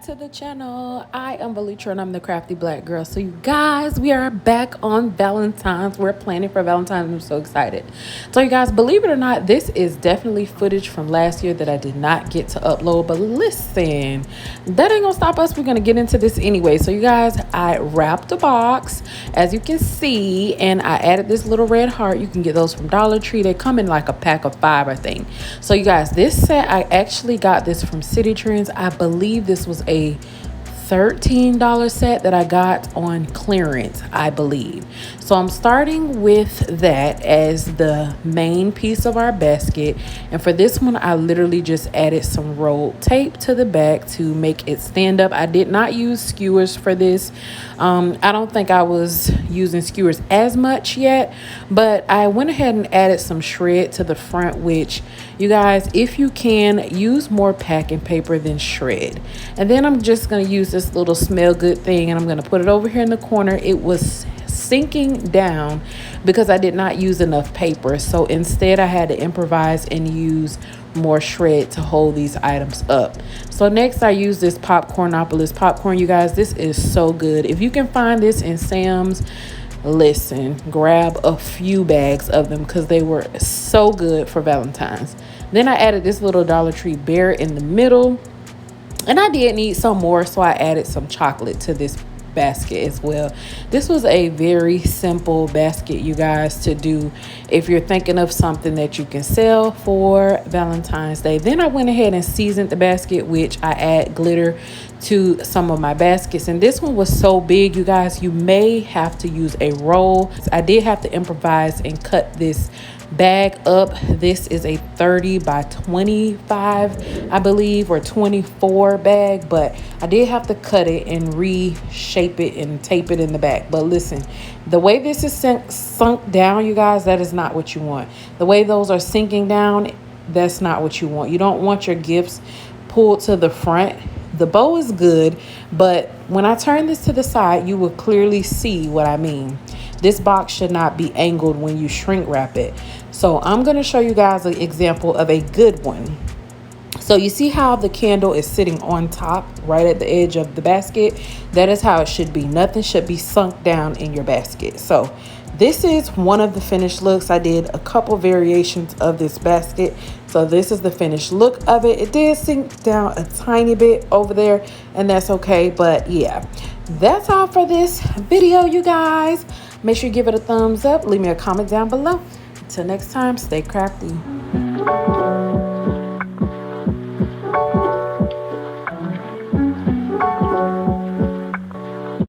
to the channel. I am Valentine and I'm the crafty black girl. So you guys, we are back on Valentine's. We're planning for Valentine's. I'm so excited. So you guys, believe it or not, this is definitely footage from last year that I did not get to upload. But listen, that ain't gonna stop us. We're gonna get into this anyway. So you guys, I wrapped a box, as you can see, and I added this little red heart. You can get those from Dollar Tree. They come in like a pack of 5, I think. So you guys, this set, I actually got this from City Trends. I believe this was a $13 set that I got on clearance, I believe. So I'm starting with that as the main piece of our basket. And for this one, I literally just added some rolled tape to the back to make it stand up. I did not use skewers for this. I don't think I was using skewers as much yet, but I went ahead and added some shred to the front, which you guys, if you can, use more packing paper than shred. And then I'm just going to use this little smell good thing, and I'm going to put it over here in the corner. It was sinking down because I did not use enough paper, so instead I had to improvise and use more shred to hold these items up. So next I use this Popcornopolis popcorn. You guys, this is so good. If you can find this in Sam's, listen, grab a few bags of them because they were so good for Valentine's. Then I added this little Dollar Tree bear in the middle, and I did need some more, so I added some chocolate to this basket as well. This was a very simple basket, you guys, to do if you're thinking of something that you can sell for Valentine's Day. Then I went ahead and seasoned the basket, which I add glitter to some of my baskets, and this one was so big, you guys, you may have to use a roll. I did have to improvise and cut this bag up. This is a 30 by 25, I believe, or 24 bag, but I did have to cut it and reshape it and tape it in the back. But listen, the way this is sunk down, you guys, that is not what you want. The way those are sinking down, that's not what you want. You don't want your gifts pulled to the front. The bow is good, but when I turn this to the side, you will clearly see what I mean. This box should not be angled when you shrink wrap it. So I'm going to show you guys an example of a good one. So you see how the candle is sitting on top, right at the edge of the basket? That is how it should be. Nothing should be sunk down in your basket. So this is one of the finished looks. I did a couple variations of this basket. So this is the finished look of it. It did sink down a tiny bit over there, and that's okay. But yeah, that's all for this video, you guys. Make sure you give it a thumbs up. Leave me a comment down below. Until next time, stay crafty.